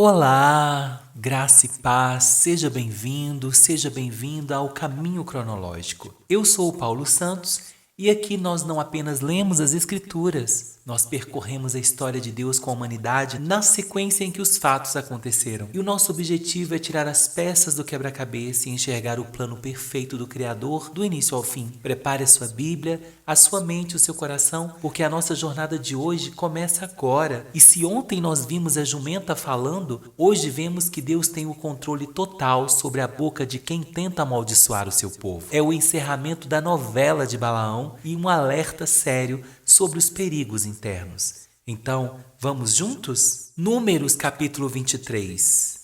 Olá, graça e paz, seja bem-vinda ao Caminho Cronológico. Eu sou o Paulo Santos e aqui nós não apenas lemos as Escrituras, nós percorremos a história de Deus com a humanidade na sequência em que os fatos aconteceram. E o nosso objetivo é tirar as peças do quebra-cabeça e enxergar o plano perfeito do Criador do início ao fim. Prepare a sua Bíblia, a sua mente, o seu coração, porque a nossa jornada de hoje começa agora. E se ontem nós vimos a jumenta falando, hoje vemos que Deus tem o controle total sobre a boca de quem tenta amaldiçoar o seu povo. É o encerramento da novela de Balaão e um alerta sério sobre os perigos internos. Então, vamos juntos? Números capítulo 23.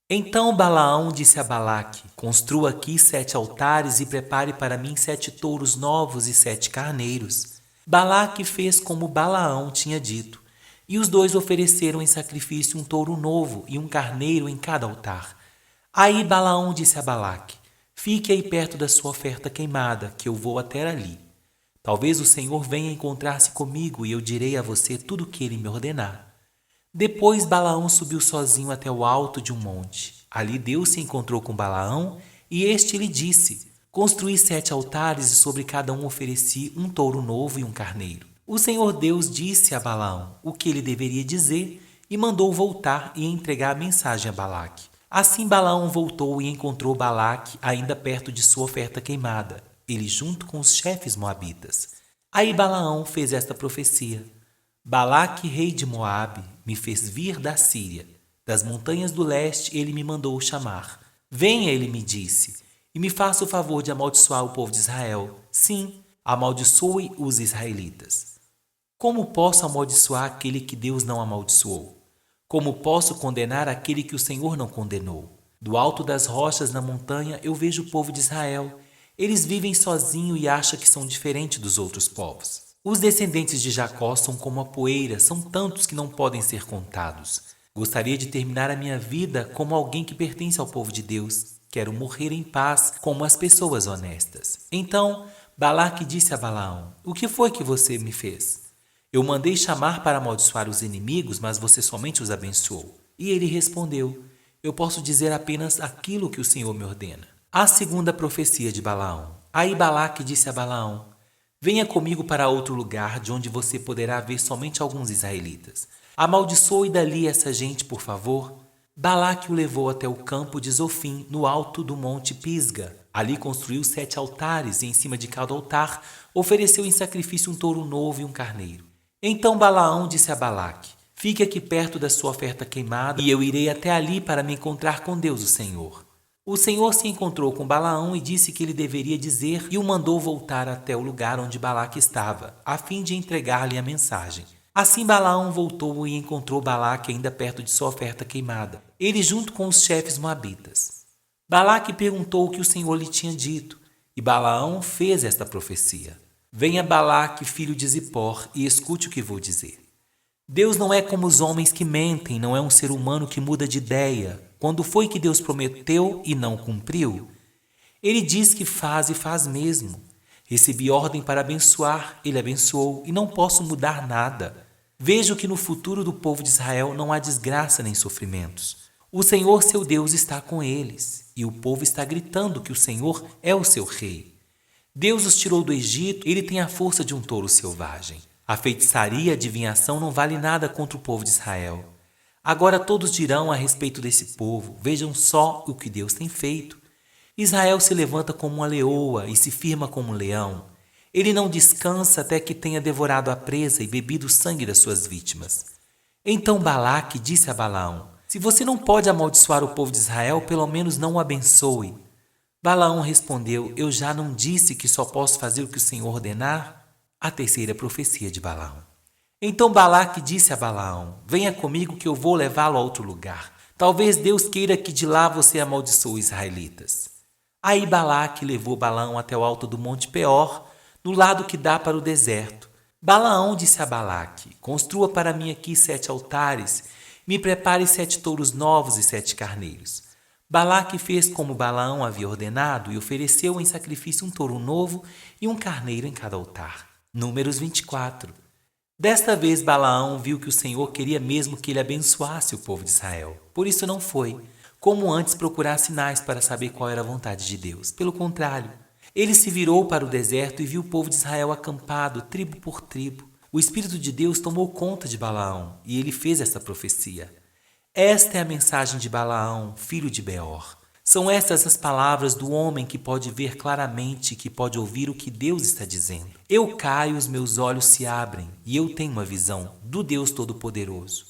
Então Balaão disse a Balaque: construa aqui 7 altares e prepare para mim 7 touros novos e 7 carneiros. Balaque fez como Balaão tinha dito, e os dois ofereceram em sacrifício um touro novo e um carneiro em cada altar. Aí Balaão disse a Balaque: fique aí perto da sua oferta queimada, que eu vou até ali. Talvez o Senhor venha encontrar-se comigo e eu direi a você tudo o que ele me ordenar. Depois Balaão subiu sozinho até o alto de um monte. Ali Deus se encontrou com Balaão e este lhe disse: construí 7 altares e sobre cada um ofereci um touro novo e um carneiro. O Senhor Deus disse a Balaão o que ele deveria dizer e mandou voltar e entregar a mensagem a Balaque. Assim Balaão voltou e encontrou Balaque ainda perto de sua oferta queimada, ele junto com os chefes moabitas. Aí Balaão fez esta profecia: Balaque, rei de Moabe, me fez vir da Síria. Das montanhas do leste ele me mandou chamar. Venha, ele me disse, e me faça o favor de amaldiçoar o povo de Israel. Sim, amaldiçoe os israelitas. Como posso amaldiçoar aquele que Deus não amaldiçoou? Como posso condenar aquele que o Senhor não condenou? Do alto das rochas na montanha eu vejo o povo de Israel. Eles vivem sozinhos e acham que são diferentes dos outros povos. Os descendentes de Jacó são como a poeira, são tantos que não podem ser contados. Gostaria de terminar a minha vida como alguém que pertence ao povo de Deus. Quero morrer em paz como as pessoas honestas. Então Balaque disse a Balaão: o que foi que você me fez? Eu mandei chamar para amaldiçoar os inimigos, mas você somente os abençoou. E ele respondeu: eu posso dizer apenas aquilo que o Senhor me ordena. A segunda profecia de Balaão. Aí Balaque disse a Balaão: venha comigo para outro lugar, de onde você poderá ver somente alguns israelitas. Amaldiçoe dali essa gente, por favor. Balaque o levou até o campo de Zofim, no alto do monte Pisga. Ali construiu 7 altares e em cima de cada altar ofereceu em sacrifício um touro novo e um carneiro. Então Balaão disse a Balaque: fique aqui perto da sua oferta queimada e eu irei até ali para me encontrar com Deus o Senhor. O Senhor se encontrou com Balaão e disse que ele deveria dizer e o mandou voltar até o lugar onde Balaque estava, a fim de entregar-lhe a mensagem. Assim Balaão voltou e encontrou Balaque ainda perto de sua oferta queimada, ele junto com os chefes moabitas. Balaque perguntou o que o Senhor lhe tinha dito, e Balaão fez esta profecia: venha Balaque, filho de Zipor, e escute o que vou dizer. Deus não é como os homens que mentem, não é um ser humano que muda de ideia. Quando foi que Deus prometeu e não cumpriu? Ele diz que faz e faz mesmo. Recebi ordem para abençoar, ele abençoou e não posso mudar nada. Vejo que no futuro do povo de Israel não há desgraça nem sofrimentos. O Senhor, seu Deus, está com eles e o povo está gritando que o Senhor é o seu rei. Deus os tirou do Egito, ele tem a força de um touro selvagem. A feitiçaria e a adivinhação não vale nada contra o povo de Israel. Agora todos dirão a respeito desse povo: vejam só o que Deus tem feito. Israel se levanta como uma leoa e se firma como um leão. Ele não descansa até que tenha devorado a presa e bebido o sangue das suas vítimas. Então Balaque disse a Balaão: se você não pode amaldiçoar o povo de Israel, pelo menos não o abençoe. Balaão respondeu: eu já não disse que só posso fazer o que o Senhor ordenar? A terceira profecia de Balaão. Então Balaque disse a Balaão: venha comigo que eu vou levá-lo a outro lugar. Talvez Deus queira que de lá você amaldiçoe os israelitas. Aí Balaque levou Balaão até o alto do monte Peor, no lado que dá para o deserto. Balaão disse a Balaque: construa para mim aqui 7 altares, me prepare 7 touros novos e 7 carneiros. Balaque fez como Balaão havia ordenado e ofereceu em sacrifício um touro novo e um carneiro em cada altar. Números 24. Desta vez Balaão viu que o Senhor queria mesmo que ele abençoasse o povo de Israel. Por isso não foi, como antes, procurar sinais para saber qual era a vontade de Deus. Pelo contrário, ele se virou para o deserto e viu o povo de Israel acampado, tribo por tribo. O Espírito de Deus tomou conta de Balaão e ele fez essa profecia. Esta é a mensagem de Balaão, filho de Beor. São estas as palavras do homem que pode ver claramente, que pode ouvir o que Deus está dizendo. Eu caio, os meus olhos se abrem, e eu tenho uma visão do Deus Todo-Poderoso.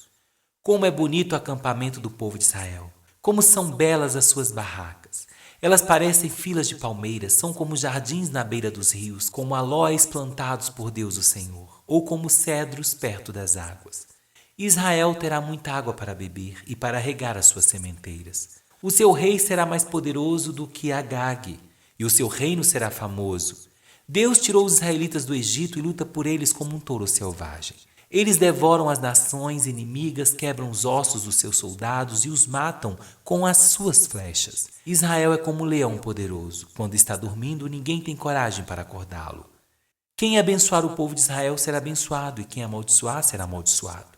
Como é bonito o acampamento do povo de Israel. Como são belas as suas barracas. Elas parecem filas de palmeiras, são como jardins na beira dos rios, como aloés plantados por Deus o Senhor, ou como cedros perto das águas. Israel terá muita água para beber e para regar as suas sementeiras. O seu rei será mais poderoso do que Agag, e o seu reino será famoso. Deus tirou os israelitas do Egito e luta por eles como um touro selvagem. Eles devoram as nações inimigas, quebram os ossos dos seus soldados e os matam com as suas flechas. Israel é como um leão poderoso. Quando está dormindo, ninguém tem coragem para acordá-lo. Quem abençoar o povo de Israel será abençoado, e quem amaldiçoar será amaldiçoado.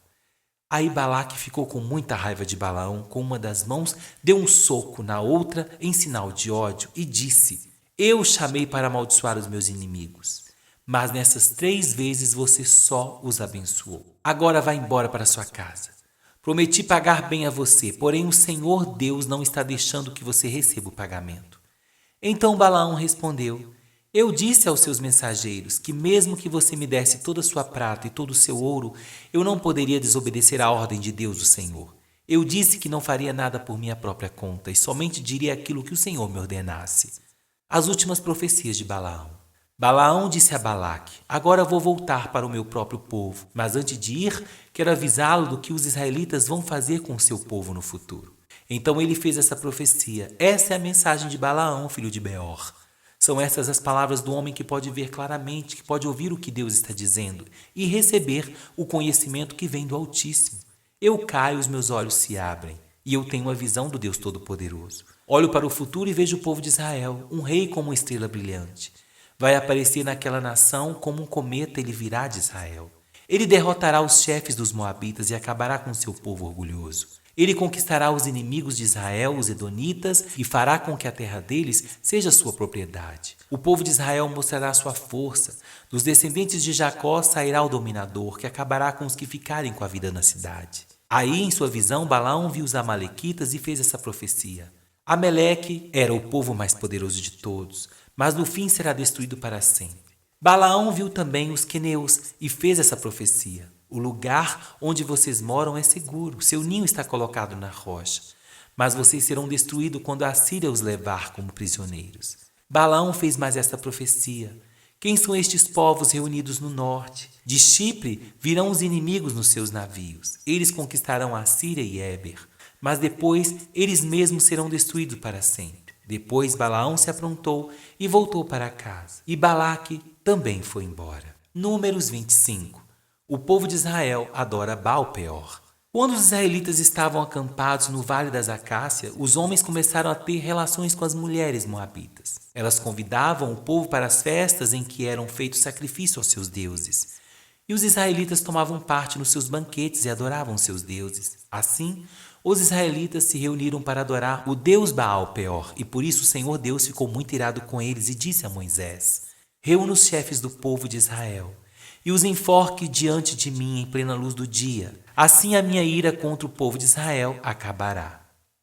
Aí Balaque ficou com muita raiva de Balaão, com uma das mãos deu um soco na outra em sinal de ódio e disse: Eu chamei para amaldiçoar os meus inimigos, mas nessas 3 vezes você só os abençoou. Agora vá embora para sua casa. Prometi pagar bem a você, porém o Senhor Deus não está deixando que você receba o pagamento. Então Balaão respondeu: Eu disse aos seus mensageiros que mesmo que você me desse toda a sua prata e todo o seu ouro, eu não poderia desobedecer à ordem de Deus, o Senhor. Eu disse que não faria nada por minha própria conta e somente diria aquilo que o Senhor me ordenasse. As últimas profecias de Balaão. Balaão disse a Balaque: Agora vou voltar para o meu próprio povo, mas antes de ir, quero avisá-lo do que os israelitas vão fazer com o seu povo no futuro. Então ele fez essa profecia. Essa é a mensagem de Balaão, filho de Beor. São essas as palavras do homem que pode ver claramente, que pode ouvir o que Deus está dizendo e receber o conhecimento que vem do Altíssimo. Eu caio, os meus olhos se abrem, e eu tenho a visão do Deus Todo-Poderoso. Olho para o futuro e vejo o povo de Israel, um rei como uma estrela brilhante. Vai aparecer naquela nação como um cometa, ele virá de Israel. Ele derrotará os chefes dos moabitas e acabará com seu povo orgulhoso. Ele conquistará os inimigos de Israel, os edonitas, e fará com que a terra deles seja sua propriedade. O povo de Israel mostrará sua força. Dos descendentes de Jacó sairá o dominador, que acabará com os que ficarem com a vida na cidade. Aí, em sua visão, Balaão viu os amalequitas e fez essa profecia. Ameleque era o povo mais poderoso de todos, mas no fim será destruído para sempre. Balaão viu também os queneus e fez essa profecia. O lugar onde vocês moram é seguro, seu ninho está colocado na rocha, mas vocês serão destruídos quando a Síria os levar como prisioneiros. Balaão fez mais esta profecia. Quem são estes povos reunidos no norte? De Chipre virão os inimigos nos seus navios. Eles conquistarão a Síria e Éber, mas depois eles mesmos serão destruídos para sempre. Depois Balaão se aprontou e voltou para casa. E Balaque também foi embora. Números 25. O povo de Israel adora Baal-peor. Quando os israelitas estavam acampados no Vale das Acácias, os homens começaram a ter relações com as mulheres moabitas. Elas convidavam o povo para as festas em que eram feitos sacrifícios aos seus deuses. E os israelitas tomavam parte nos seus banquetes e adoravam seus deuses. Assim, os israelitas se reuniram para adorar o deus Baal-peor, e por isso o Senhor Deus ficou muito irado com eles e disse a Moisés: Reúna os chefes do povo de Israel e os enforque diante de mim em plena luz do dia. Assim a minha ira contra o povo de Israel acabará.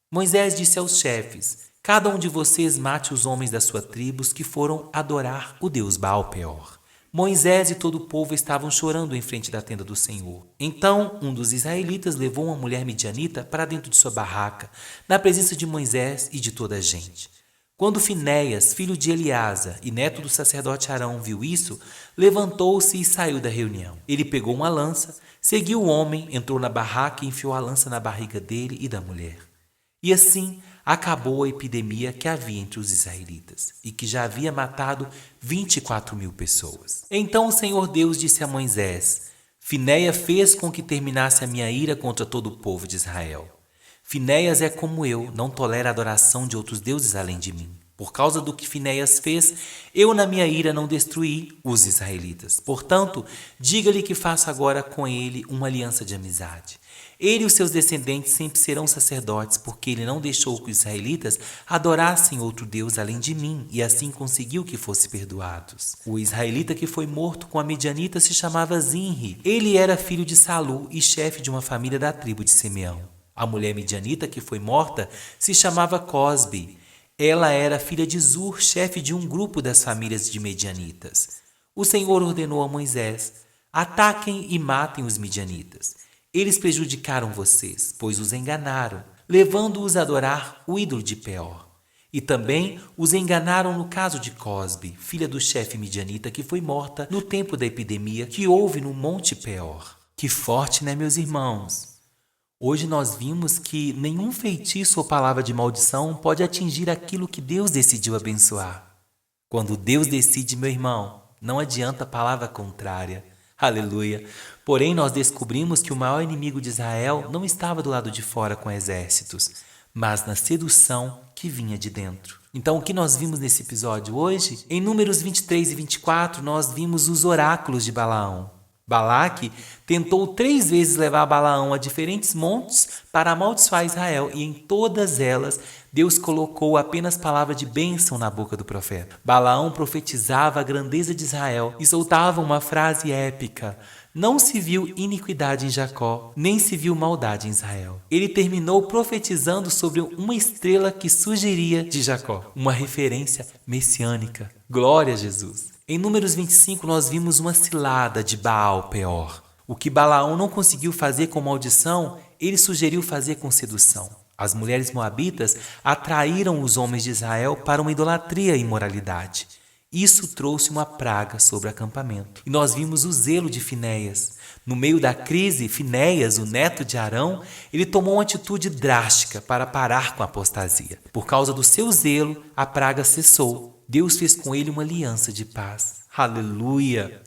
Moisés disse aos chefes: Cada um de vocês mate os homens das suas tribos que foram adorar o deus Baal-peor. Moisés e todo o povo estavam chorando em frente da tenda do Senhor. Então um dos israelitas levou uma mulher midianita para dentro de sua barraca, na presença de Moisés e de toda a gente. Quando Finéias, filho de Eleasa e neto do sacerdote Arão, viu isso, levantou-se e saiu da reunião. Ele pegou uma lança, seguiu o homem, entrou na barraca e enfiou a lança na barriga dele e da mulher. E assim acabou a epidemia que havia entre os israelitas, e que já havia matado 24.000 pessoas. Então o Senhor Deus disse a Moisés: Finéias fez com que terminasse a minha ira contra todo o povo de Israel. Finéias é como eu, não tolera a adoração de outros deuses além de mim. Por causa do que Finéias fez, eu na minha ira não destruí os israelitas. Portanto, diga-lhe que faça agora com ele uma aliança de amizade. Ele e os seus descendentes sempre serão sacerdotes, porque ele não deixou que os israelitas adorassem outro Deus além de mim, e assim conseguiu que fossem perdoados. O israelita que foi morto com a medianita se chamava Zinri. Ele era filho de Salu e chefe de uma família da tribo de Simeão. A mulher medianita que foi morta se chamava Cosbi. Ela era filha de Zur, chefe de um grupo das famílias de medianitas. O Senhor ordenou a Moisés: ataquem e matem os medianitas. Eles prejudicaram vocês, pois os enganaram, levando-os a adorar o ídolo de Peor. E também os enganaram no caso de Cosbi, filha do chefe midianita que foi morta no tempo da epidemia que houve no Monte Peor. Que forte, né, meus irmãos? Hoje nós vimos que nenhum feitiço ou palavra de maldição pode atingir aquilo que Deus decidiu abençoar. Quando Deus decide, meu irmão, não adianta palavra contrária. Aleluia! Porém, nós descobrimos que o maior inimigo de Israel não estava do lado de fora com exércitos, mas na sedução que vinha de dentro. Então, o que nós vimos nesse episódio hoje? Em Números 23 e 24, nós vimos os oráculos de Balaão. Balaque tentou 3 vezes levar Balaão a diferentes montes para amaldiçoar Israel, e em todas elas Deus colocou apenas palavra de bênção na boca do profeta. Balaão profetizava a grandeza de Israel e soltava uma frase épica: não se viu iniquidade em Jacó, nem se viu maldade em Israel. Ele terminou profetizando sobre uma estrela que surgiria de Jacó, uma referência messiânica. Glória a Jesus! Em Números 25, nós vimos uma cilada de Baal Peor. O que Balaão não conseguiu fazer com maldição, ele sugeriu fazer com sedução. As mulheres moabitas atraíram os homens de Israel para uma idolatria e imoralidade. Isso trouxe uma praga sobre o acampamento. E nós vimos o zelo de Finéias. No meio da crise, Finéias, o neto de Arão, ele tomou uma atitude drástica para parar com a apostasia. Por causa do seu zelo, a praga cessou. Deus fez com ele uma aliança de paz. Aleluia!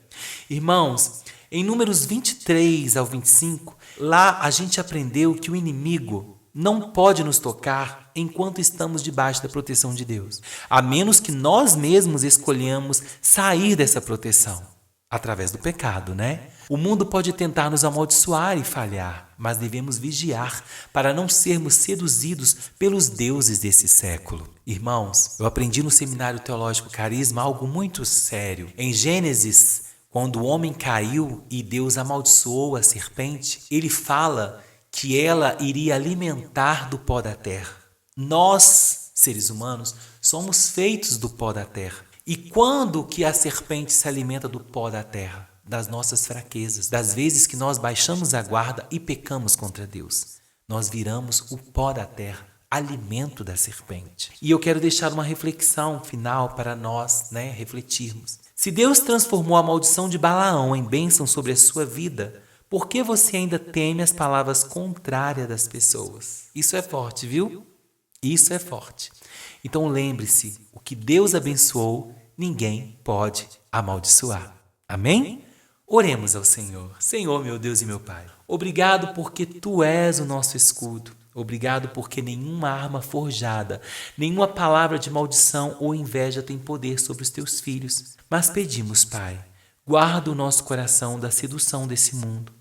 Irmãos, em Números 23 ao 25, lá a gente aprendeu que o inimigo não pode nos tocar enquanto estamos debaixo da proteção de Deus, a menos que nós mesmos escolhamos sair dessa proteção, através do pecado, né? O mundo pode tentar nos amaldiçoar e falhar, mas devemos vigiar para não sermos seduzidos pelos deuses desse século. Irmãos, eu aprendi no Seminário Teológico Carisma algo muito sério. Em Gênesis, quando o homem caiu e Deus amaldiçoou a serpente, ele fala que ela iria alimentar do pó da terra. Nós, seres humanos, somos feitos do pó da terra. E quando que a serpente se alimenta do pó da terra? Das nossas fraquezas, das vezes que nós baixamos a guarda e pecamos contra Deus. Nós viramos o pó da terra, alimento da serpente. E eu quero deixar uma reflexão final para nós, refletirmos. Se Deus transformou a maldição de Balaão em bênção sobre a sua vida, por que você ainda teme as palavras contrárias das pessoas? Isso é forte, viu? Isso é forte. Então lembre-se, o que Deus abençoou, ninguém pode amaldiçoar. Amém? Oremos ao Senhor. Senhor, meu Deus e meu Pai, obrigado porque Tu és o nosso escudo. Obrigado porque nenhuma arma forjada, nenhuma palavra de maldição ou inveja tem poder sobre os Teus filhos. Mas pedimos, Pai, guarda o nosso coração da sedução desse mundo.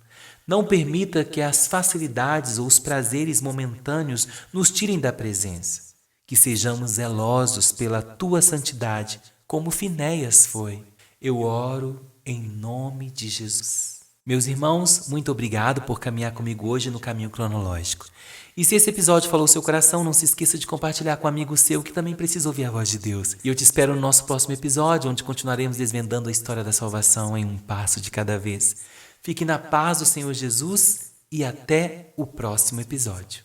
Não permita que as facilidades ou os prazeres momentâneos nos tirem da presença. Que sejamos zelosos pela Tua santidade, como Finéias foi. Eu oro em nome de Jesus. Meus irmãos, muito obrigado por caminhar comigo hoje no caminho cronológico. E se esse episódio falou seu coração, não se esqueça de compartilhar com um amigo seu que também precisa ouvir a voz de Deus. E eu te espero no nosso próximo episódio, onde continuaremos desvendando a história da salvação em um passo de cada vez. Fique na paz do Senhor Jesus e até o próximo episódio.